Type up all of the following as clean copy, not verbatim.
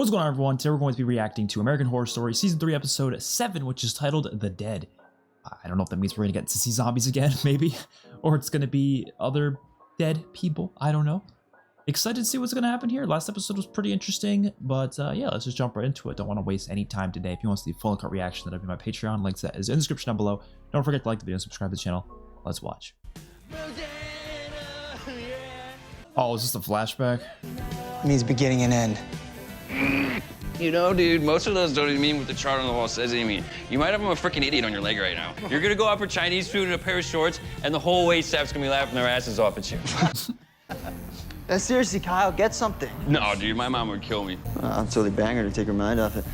What's going on, everyone? Today we're going to be reacting to American Horror Story Season 3 Episode 7, which is titled The Dead. I don't know if that means we're going to get to see zombies again, maybe. Or it's going to be other dead people. I don't know. Excited to see what's going to happen here. Last episode was pretty interesting, but yeah, let's just jump right into it. Don't want to waste any time today. If you want to see the full uncut reaction, that'll be my Patreon. Link to that is in the description down below. Don't forget to like the video and subscribe to the channel. Let's watch. Oh, is this a flashback? It means beginning and end. You know, dude, most of those don't even mean what the chart on the wall says they mean. You might have a freaking idiot on your leg right now. You're gonna go out for Chinese food in a pair of shorts, and the whole wait staff's gonna be laughing their asses off at you. Seriously, Kyle, get something. No, dude, my mom would kill me. I'll totally bang her to take her mind off it.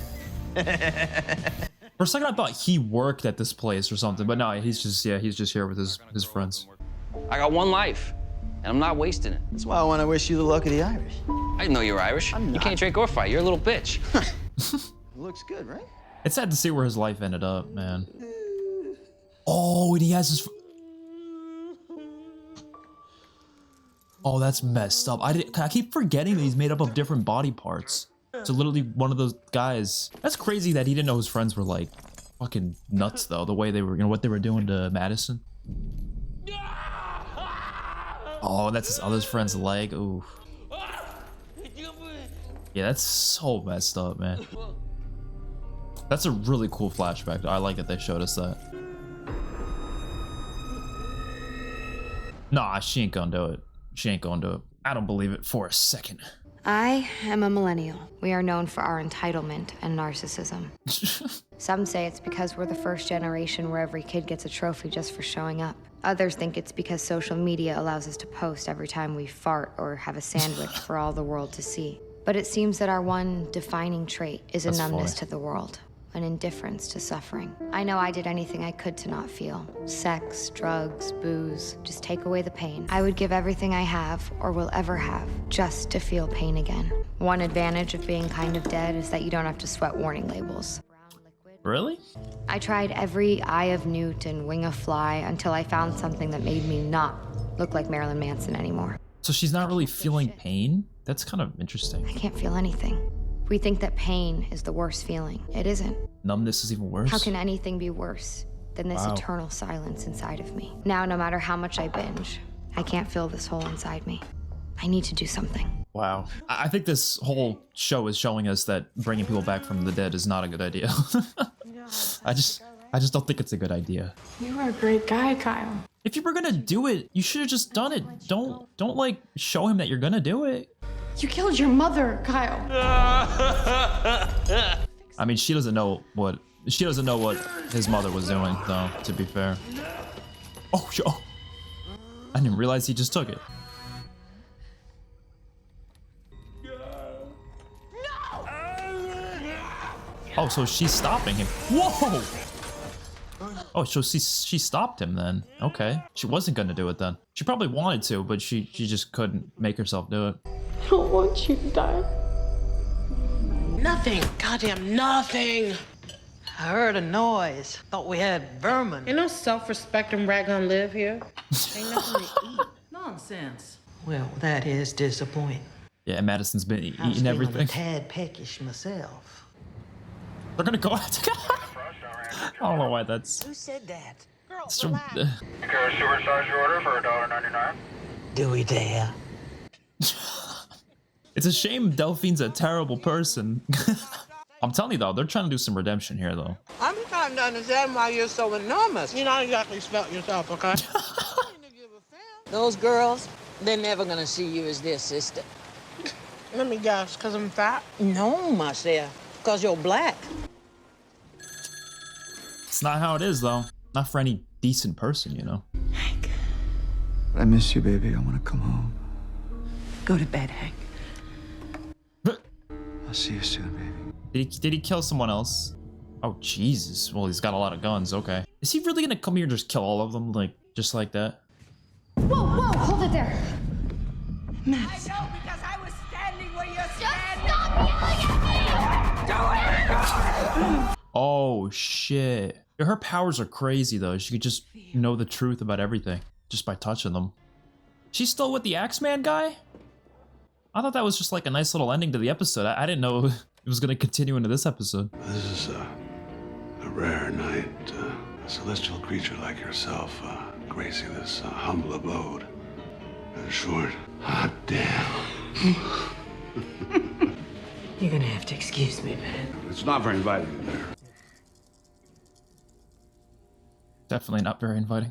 For a second, I thought he worked at this place or something, but no, he's just here with his friends. I got one life, and I'm not wasting it. That's why I want to wish you the luck of the Irish. I didn't know you were Irish. You can't drink or fight. You're a little bitch. Looks good, right? It's sad to see where his life ended up, man. Oh, and he has his... Oh, that's messed up. I keep forgetting that he's made up of different body parts. So literally one of those guys. That's crazy that he didn't know his friends were like fucking nuts though. The way they were, you know, what they were doing to Madison. Oh, that's his other friend's leg. Ooh. Yeah, that's so messed up, man. That's a really cool flashback. I like that they showed us that. Nah, she ain't gonna do it. She ain't gonna do it. I don't believe it for a second. I am a millennial. We are known for our entitlement and narcissism. Some say it's because we're the first generation where every kid gets a trophy just for showing up. Others think it's because social media allows us to post every time we fart or have a sandwich for all the world to see. But it seems that our one defining trait is a numbness to the world, an indifference to suffering. I know I did anything I could to not feel. Sex, drugs, booze, just take away the pain. I would give everything I have or will ever have just to feel pain again. One advantage of being kind of dead is that you don't have to sweat warning labels. Really? I tried every Eye of Newt and Wing of Fly until I found something that made me not look like Marilyn Manson anymore. So she's not really feeling pain? That's kind of interesting. I can't feel anything. We think that pain is the worst feeling. It isn't. Numbness is even worse? How can anything be worse than this eternal silence inside of me? Now, no matter how much I binge, I can't fill this hole inside me. I need to do something. Wow. I think this whole show is showing us that bringing people back from the dead is not a good idea. I just don't think it's a good idea. You were a great guy, Kyle. If you were gonna do it, you should have just done it. Don't like show him that you're gonna do it. You killed your mother, Kyle. I mean, she doesn't know what his mother was doing, though, to be fair. Oh, I didn't realize he just took it. Oh, so she's stopping him. Whoa! Oh, so she stopped him then. Okay. She wasn't gonna do it then. She probably wanted to, but she just couldn't make herself do it. I don't want you to die. Nothing. Goddamn nothing. I heard a noise. Thought we had vermin. Ain't no self-respecting rat gonna live here. Ain't nothing to eat. Nonsense. Well, that is disappointing. Yeah, Madison's been I was eating feeling everything. a tad peckish myself. They're gonna go out. I don't know why that's. Who said that? Girl, So, relax. Supercharge your order for $1.99. Do we dare? it's a shame Delphine's a terrible person. I'm telling you though, they're trying to do some redemption here though. I'm trying to understand why you're so enormous. You not exactly spelt yourself, okay? Those girls, they're never gonna see you as their sister. Let me guess, because I'm fat? No, Marcia, because you're black. It's not how it is though. Not for any decent person, you know. Hank, I miss you, baby. I want to come home. go to bed, Hank. I'll see you soon, baby. Did he kill someone else? Oh Jesus! Well, he's got a lot of guns. Okay. Is he really gonna come here and just kill all of them, like just like that? Whoa, hold it there. Max. I know because I was standing where you're standing. Stop yelling at me! Do it! Oh shit! Yeah, her powers are crazy though. She could just know the truth about everything just by touching them. She's still with the Axeman guy? I thought that was just like a nice little ending to the episode. I didn't know it was gonna continue into this episode. This is a rare night. A celestial creature like yourself gracing this humble abode. In short, hot damn. You're gonna have to excuse me, man. It's not very inviting in there. Definitely not very inviting.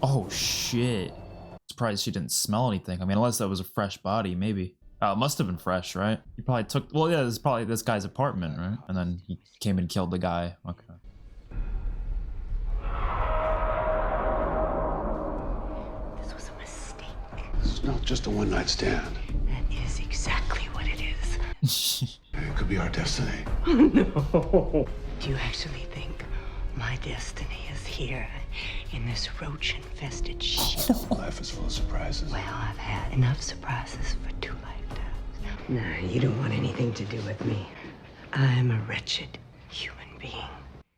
Oh shit. Surprised she didn't smell anything. I mean, unless that was a fresh body, maybe. Oh, it must have been fresh, right? He probably took, well, yeah, this is probably this guy's apartment, right? And then he came and killed the guy. Okay. This was a mistake. This is not just a one-night stand. That is exactly what it is. It could be our destiny. No. Do you actually think my destiny is here in this roach-infested shit? Life is full of surprises. Well, I've had enough surprises for 2 lifetimes. No, you don't want anything to do with me. I'm a wretched human being.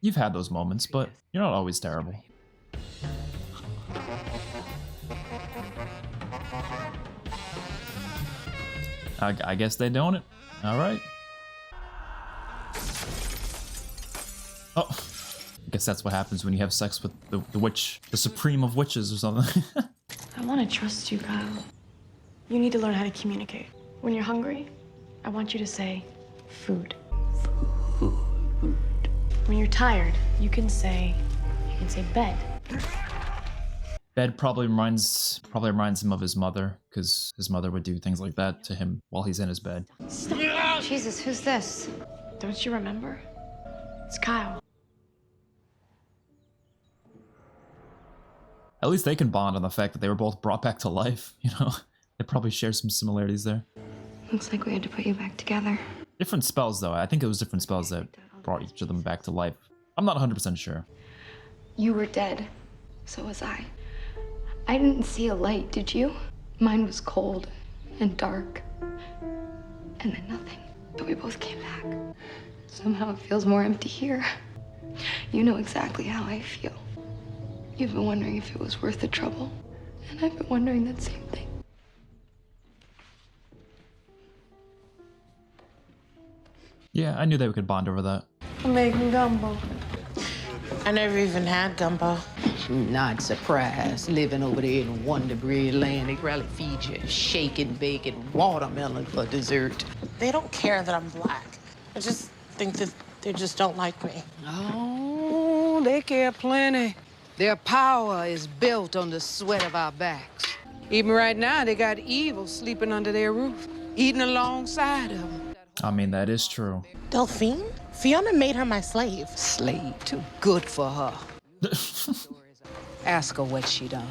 You've had those moments, but you're not always terrible. I guess they don't it. All right. Oh, I guess that's what happens when you have sex with the witch, the supreme of witches or something. I want to trust you, Kyle. You need to learn how to communicate. When you're hungry, I want you to say food. When you're tired, you can say bed. Bed probably reminds him of his mother, because his mother would do things like that to him while he's in his bed. Stop. Jesus, who's this? Don't you remember? It's Kyle. At least they can bond on the fact that they were both brought back to life, you know? They probably share some similarities there. Looks like we had to put you back together. Different spells, though. I think it was different spells that brought each of them back to life. I'm not 100% sure. You were dead. So was I. I didn't see a light, did you? Mine was cold and dark. And then nothing. But we both came back. Somehow it feels more empty here. You know exactly how I feel. You've been wondering if it was worth the trouble. And I've been wondering that same thing. Yeah, I knew they could bond over that. I'm making gumbo. I never even had gumbo. Not surprised. Living over there in Wonder Bread land, they probably feed you shaken bacon watermelon for dessert. They don't care that I'm black. I just think that they just don't like me. Oh, they care plenty. Their power is built on the sweat of our backs. Even right now, they got evil sleeping under their roof, eating alongside of them. I mean, that is true. Delphine? Fiona made her my slave. Slave? Too good for her. Ask her what she done.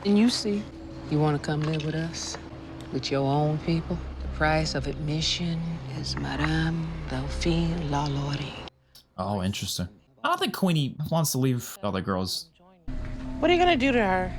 And you see, you want to come live with us? With your own people? The price of admission is Madame Delphine LaLaurie. Oh, interesting. I don't think Queenie wants to leave the other girls. What are you gonna do to her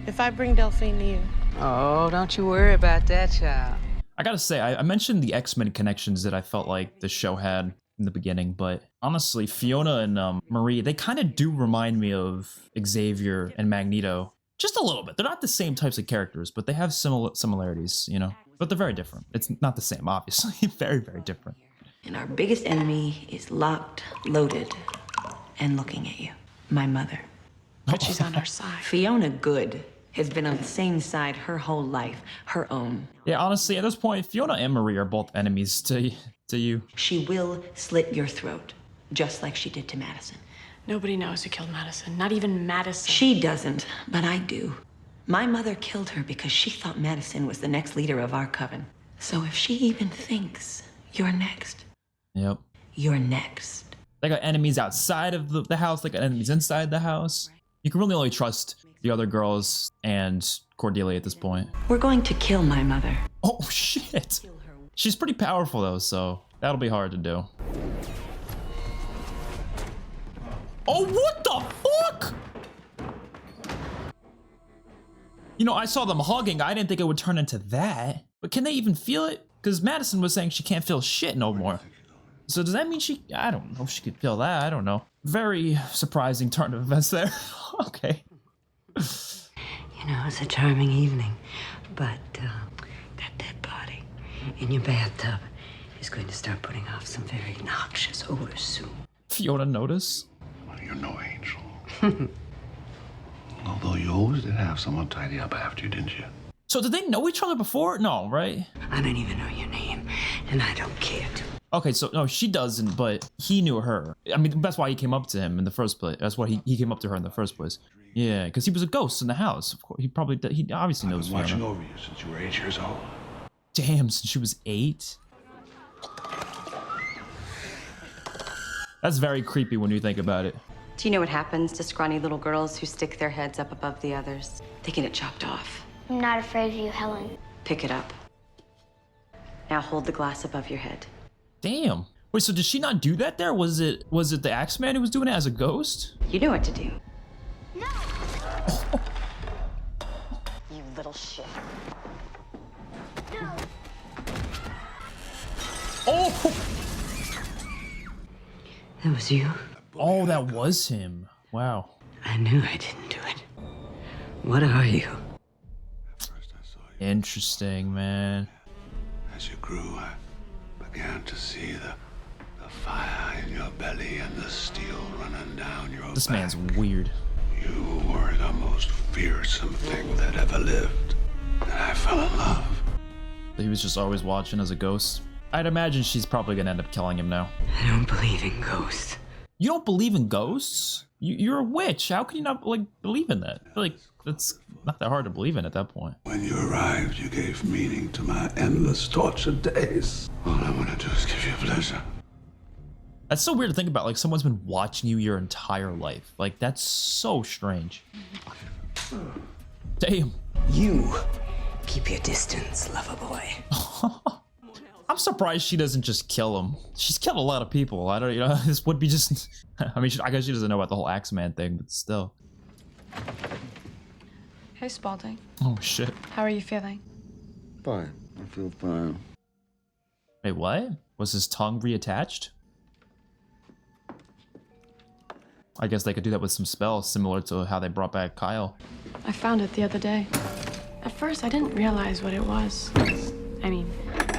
if I bring Delphine to you? Oh, don't you worry about that, child. I gotta say, I mentioned the X-Men connections that I felt like the show had in the beginning, but honestly, Fiona and Marie, they kind of do remind me of Xavier and Magneto. Just a little bit. They're not the same types of characters, but they have similarities, you know? But they're very different. It's not the same, obviously. Very, very different. And our biggest enemy is locked, loaded, and looking at you. My mother. But she's on our side. Fiona Good has been on the same side her whole life, her own. Yeah, honestly, at this point, Fiona and Marie are both enemies to you. She will slit your throat, just like she did to Madison. Nobody knows who killed Madison, not even Madison. She doesn't, but I do. My mother killed her because she thought Madison was the next leader of our coven. So if she even thinks you're next, Yep. you're next. They got enemies outside of the house, they got enemies inside the house. You can really only trust the other girls and Cordelia at this point. We're going to kill my mother. Oh, shit. She's pretty powerful, though, so that'll be hard to do. Oh, what the fuck? You know, I saw them hugging. I didn't think it would turn into that. But can they even feel it? Because Madison was saying she can't feel shit no more. So does that mean I don't know if she could feel that. I don't know. Very surprising turn of events there. Okay. You know, it's a charming evening, but in your bathtub is going to start putting off some very noxious odors soon. Fiona notice? Well, you're no angel. Although you always did have someone tidy up after you, didn't you? So did they know each other before? No, right? I don't even know your name, and I don't care to. Okay, so no, she doesn't, but he knew her. I mean, that's why he came up to him in the first place. That's why he came up to her in the first place. Yeah, because he was a ghost in the house. Of course, he obviously knows. I've been watching over you since you were 8 years old. Damn, since she was 8. That's very creepy when you think about it. Do you know what happens to scrawny little girls who stick their heads up above the others? They get it chopped off. I'm not afraid of you, Helen. Pick it up. Now hold the glass above your head. Damn. Wait, so did she not do that there? Was it the Axeman who was doing it as a ghost? You know what to do. No! You little shit. No! Oh! That was you? Oh, that was him. Wow. I knew I didn't do it. What are you? Interesting, man. As you grew, I began to see the fire in your belly and the steel running down your This back. man's weird. You were the most fearsome thing that ever lived. And I fell in love. He was just always watching as a ghost. I'd imagine she's probably gonna end up killing him now. I don't believe in ghosts. You don't believe in ghosts? You're a witch. How can you not believe in that? I feel like that's not that hard to believe in at that point. When you arrived, you gave meaning to my endless tortured days. All I want to do is give you pleasure. That's so weird to think about. Like, someone's been watching you your entire life. Like, that's so strange. Damn. You keep your distance, lover boy. I'm surprised she doesn't just kill him. She's killed a lot of people. I don't, you know, this would be just, I mean, I guess she doesn't know about the whole Axeman thing, but still. Hey, Spalding. Oh, shit. How are you feeling? Fine. I feel fine. Wait, what? Was his tongue reattached? I guess they could do that with some spells, similar to how they brought back Kyle. I found it the other day. At first, I didn't realize what it was. I mean,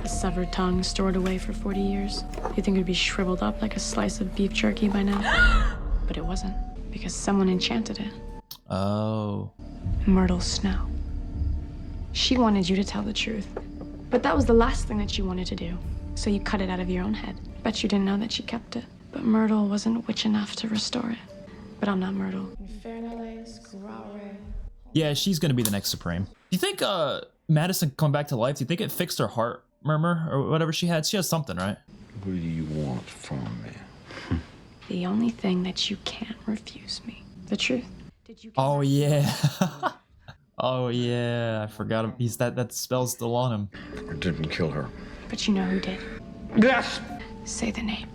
a severed tongue stored away for 40 years. You'd think it'd be shriveled up like a slice of beef jerky by now. But it wasn't, because someone enchanted it. Oh. Myrtle Snow. She wanted you to tell the truth. But that was the last thing that you wanted to do. So you cut it out of your own head. Bet you didn't know that she kept it. But Myrtle wasn't witch enough to restore it. But I'm not Myrtle. Yeah, she's gonna be the next Supreme. Do you think Madison come back to life? Do you think it fixed her heart murmur or whatever she had? She has something, right? What do you want from me? The only thing that you can't refuse me. The truth. Oh yeah. Oh yeah. I forgot him. He's that spell's still on him. I didn't kill her. But you know who did. Yes! Say the name.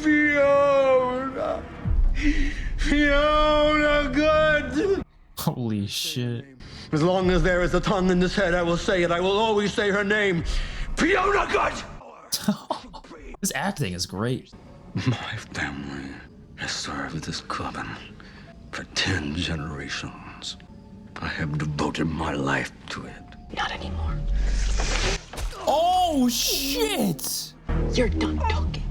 Fiona! Fiona Good! Holy shit. As long as there is a tongue in this head, I will say it. I will always say her name. Fiona Good! This acting is great. My family has served this coven for 10 generations. I have devoted my life to it. Not anymore. Oh shit! You're done talking.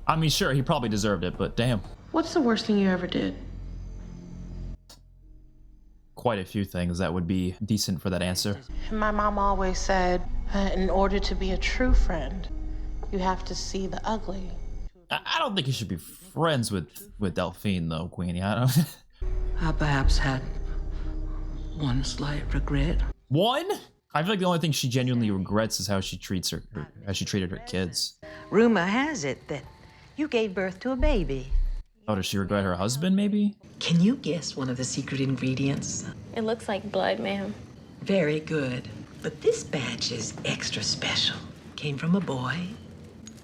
I mean, sure, he probably deserved it, but damn. What's the worst thing you ever did? Quite a few things that would be decent for that answer. My mom always said, in order to be a true friend, you have to see the ugly. I don't think you should be friends with Delphine, though, Queenie. I don't. I perhaps had one slight regret. One? I feel like the only thing she genuinely regrets is how she treats how she treated her kids. Rumor has it that you gave birth to a baby. Oh, does she regret her husband, maybe? Can you guess one of the secret ingredients? It looks like blood, ma'am. Very good. But this batch is extra special. Came from a boy,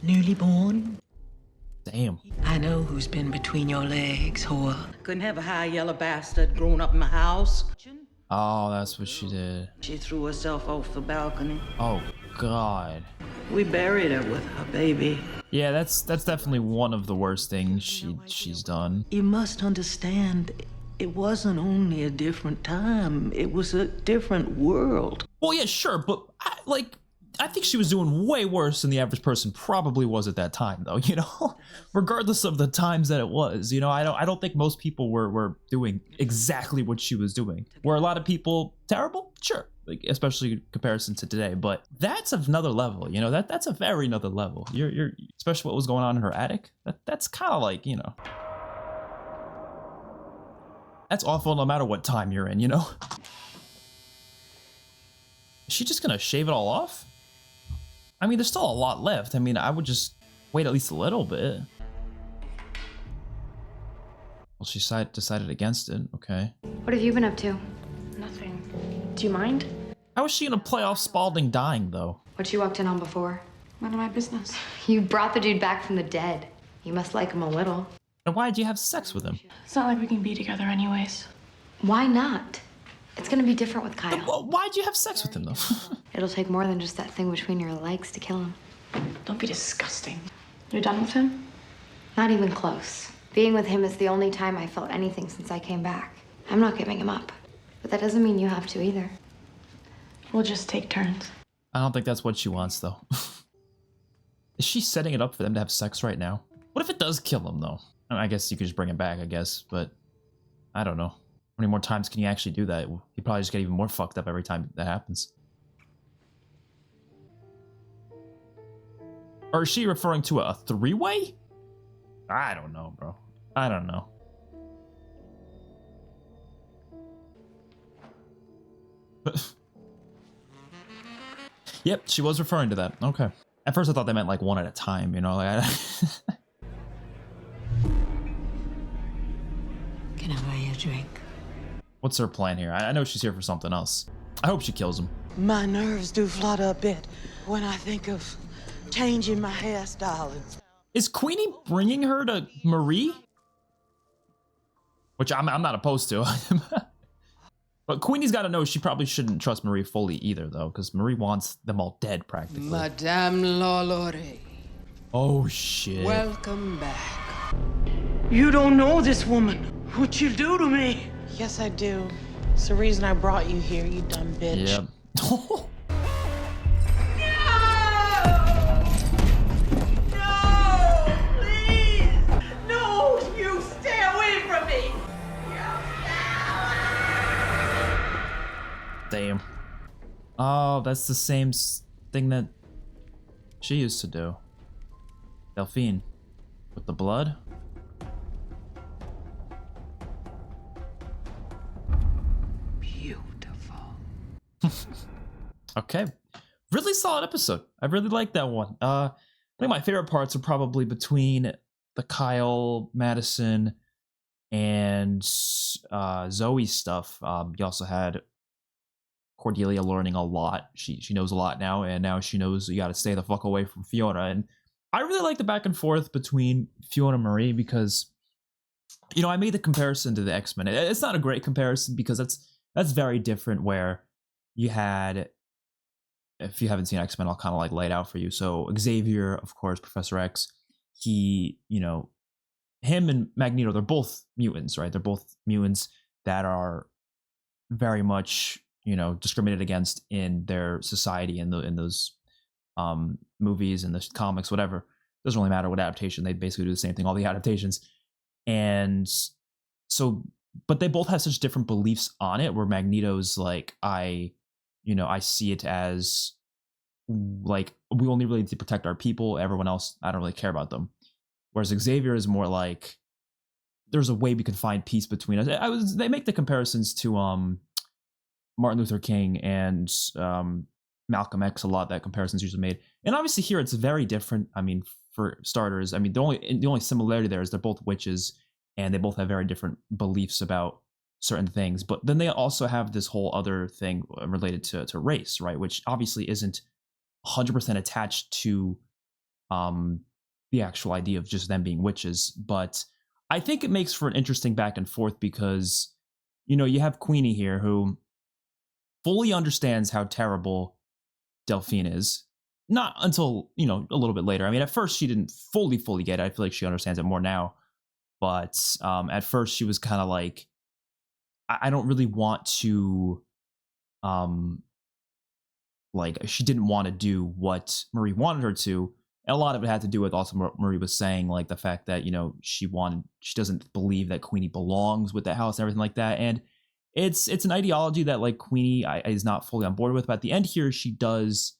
newly born. Damn. I know who's been between your legs, whore. Couldn't have a high yellow bastard grown up in my house. Oh, that's what she did. She threw herself off the balcony. Oh, God. We buried her with her baby. Yeah, that's definitely one of the worst things she's done. You must understand, It wasn't only a different time, it was a different world. Well, yeah, sure, but I think she was doing way worse than the average person probably was at that time, though. You know, regardless of the times that it was. You know, I don't think most people were doing exactly what she was doing. Were a lot of people terrible? Sure, like especially in comparison to today. But that's another level. You know, that's a very another level. You're especially what was going on in her attic. That's kind of like, you know. That's awful no matter what time you're in, you know? Is she just gonna shave it all off? I mean, there's still a lot left. I mean, I would just wait at least a little bit. Well, she decided against it. Okay. What have you been up to? Nothing. Do you mind? How is she gonna play off Spaulding dying, though? What you walked in on before? None of my business. You brought the dude back from the dead. You must like him a little. And why did you have sex with him? It's not like we can be together anyways. Why not? It's gonna be different with Kyle. Well, why'd you have sex with him, though? It'll take more than just that thing between your legs to kill him. Don't be disgusting. You're done with him? Not even close. Being with him is the only time I felt anything since I came back. I'm not giving him up. But that doesn't mean you have to either. We'll just take turns. I don't think that's what she wants, though. Is she setting it up for them to have sex right now? What if it does kill him, though? I guess you could just bring it back, I guess, but I don't know. How many more times can you actually do that? You probably just get even more fucked up every time that happens. Or is she referring to a three-way? I don't know, bro. I don't know. Yep, she was referring to that. Okay. At first I thought they meant like one at a time, you know? Like, Can I buy you a drink? what's her plan here? I know she's here for something else. I hope she kills him. My nerves do flutter a bit when I think of changing my hairstyle. Is Queenie bringing her to Marie? Which I'm not opposed to. But Queenie's got to know she probably shouldn't trust Marie fully either, though, because Marie wants them all dead, practically. Madame Lolore, Oh, shit. welcome back. You don't know this woman. What you do to me? Yes, I do. It's the reason I brought you here, you dumb bitch. Yep. No, you stay away from me. Damn. Oh, that's the same thing that she used to do. Delphine. With the blood? Okay. Really solid episode. I really like that one. I think my favorite parts are probably between the Kyle, Madison, and Zoe stuff. You also had Cordelia learning a lot. She knows a lot now, and now she knows you got to stay the fuck away from Fiona. And I really like the back and forth between Fiona and Marie because, you know, I made the comparison to the X-Men. It's not a great comparison because that's very different. Where you had, if you haven't seen X-Men, I'll kind of like lay it out for you. So Xavier, of course, Professor X, he, you know, him and Magneto, they're both mutants, right? They're both mutants that are very much, you know, discriminated against in their society, in those movies and the comics, whatever. Doesn't really matter what adaptation. They basically do the same thing, all the adaptations. And so, but they both have such different beliefs on it, where Magneto's like, I see it as like, we only really need to protect our people. Everyone else, I don't really care about them. Whereas Xavier is more like, there's a way we can find peace between us. They make the comparisons to Martin Luther King and Malcolm X a lot. That comparison's usually made. And obviously here it's very different. I mean, for starters, I mean, the only similarity there is they're both witches and they both have very different beliefs about certain things. But then they also have this whole other thing related to race, right? Which obviously isn't 100% attached to the actual idea of just them being witches. But I think it makes for an interesting back and forth because, you know, you have Queenie here who fully understands how terrible Delphine is. Not until, you know, a little bit later. I mean, at first she didn't fully get it. I feel like she understands it more now. But at first she was kind of like, I don't really want to, like, she didn't want to do what Marie wanted her to. And a lot of it had to do with also what Marie was saying, like the fact that, you know, she doesn't believe that Queenie belongs with the house and everything like that. And it's an ideology that like Queenie is not fully on board with. But at the end here, she does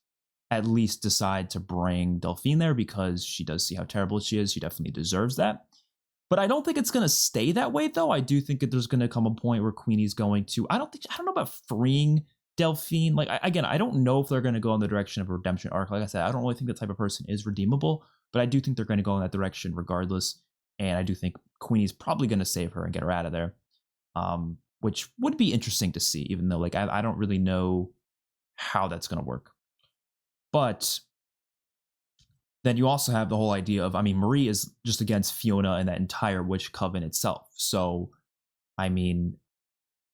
at least decide to bring Delphine there because she does see how terrible she is. She definitely deserves that. But I don't think it's going to stay that way, though. I do think that there's going to come a point where Queenie's going to, I don't know about freeing Delphine. Like, I don't know if they're going to go in the direction of a redemption arc. Like I said, I don't really think the type of person is redeemable, but I do think they're going to go in that direction regardless. And I do think Queenie's probably going to save her and get her out of there, which would be interesting to see, even though like I don't really know how that's going to work. But then you also have the whole idea of, I mean, Marie is just against Fiona and that entire witch coven itself. So, I mean,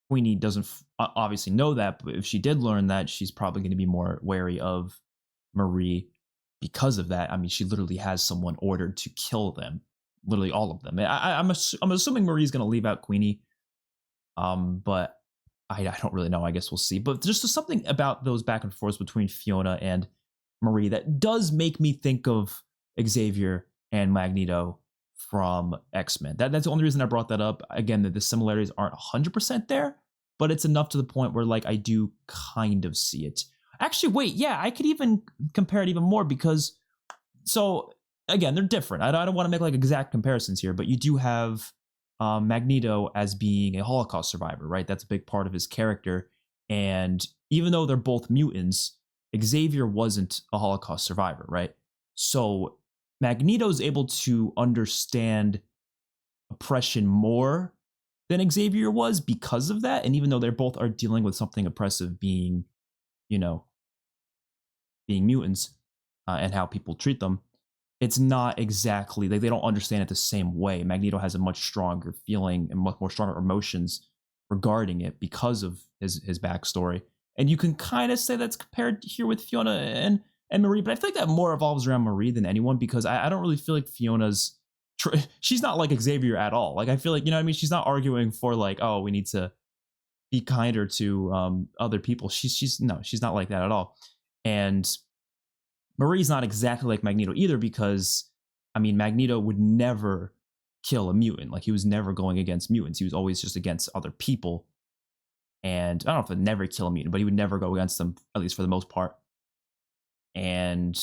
Queenie doesn't obviously know that, but if she did learn that, she's probably going to be more wary of Marie because of that. I mean, she literally has someone ordered to kill them, literally all of them. I'm assuming Marie's going to leave out Queenie, but I don't really know. I guess we'll see. But just something about those back and forths between Fiona and Marie that does make me think of Xavier and Magneto from X-Men. That's the only reason I brought that up. Again, that the similarities aren't 100% there, but it's enough to the point where like I do kind of see it. Actually, wait, yeah, I could even compare it even more because, so again, they're different. I don't want to make like exact comparisons here, but you do have Magneto as being a Holocaust survivor, right? That's a big part of his character. And even though they're both mutants, Xavier wasn't a Holocaust survivor, right? So Magneto's able to understand oppression more than Xavier was because of that. And even though they both are dealing with something oppressive being, you know, being mutants and how people treat them, it's not exactly, like they don't understand it the same way. Magneto has a much stronger feeling and much more stronger emotions regarding it because of his backstory. And you can kind of say that's compared here with Fiona and Marie, but I feel like that more evolves around Marie than anyone because I don't really feel like Fiona's, she's not like Xavier at all. Like I feel like, you know what I mean? She's not arguing for like, oh, we need to be kinder to other people. She's not like that at all. And Marie's not exactly like Magneto either because, I mean, Magneto would never kill a mutant. Like he was never going against mutants. He was always just against other people. And I don't know if he'd never kill a mutant, but he would never go against them, at least for the most part. And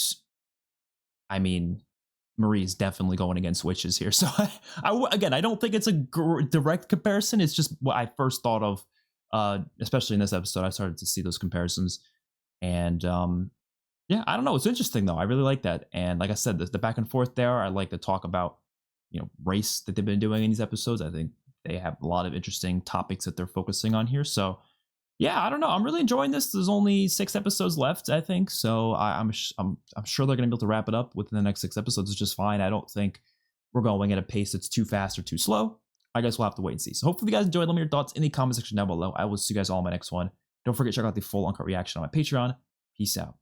I mean, Marie's definitely going against witches here. So again, I don't think it's a direct comparison. It's just what I first thought of, especially in this episode. I started to see those comparisons. And yeah, I don't know. It's interesting, though. I really like that. And like I said, the back and forth there, I like to talk about, you know, race that they've been doing in these episodes. I think they have a lot of interesting topics that they're focusing on here. So yeah, I don't know. I'm really enjoying this. There's only 6 episodes left, I think. So I'm sure they're going to be able to wrap it up within the next 6 episodes. It's just fine. I don't think we're going at a pace that's too fast or too slow. I guess we'll have to wait and see. So hopefully you guys enjoyed. Let me know your thoughts in the comment section down below. I will see you guys all in my next one. Don't forget to check out the full uncut reaction on my Patreon. Peace out.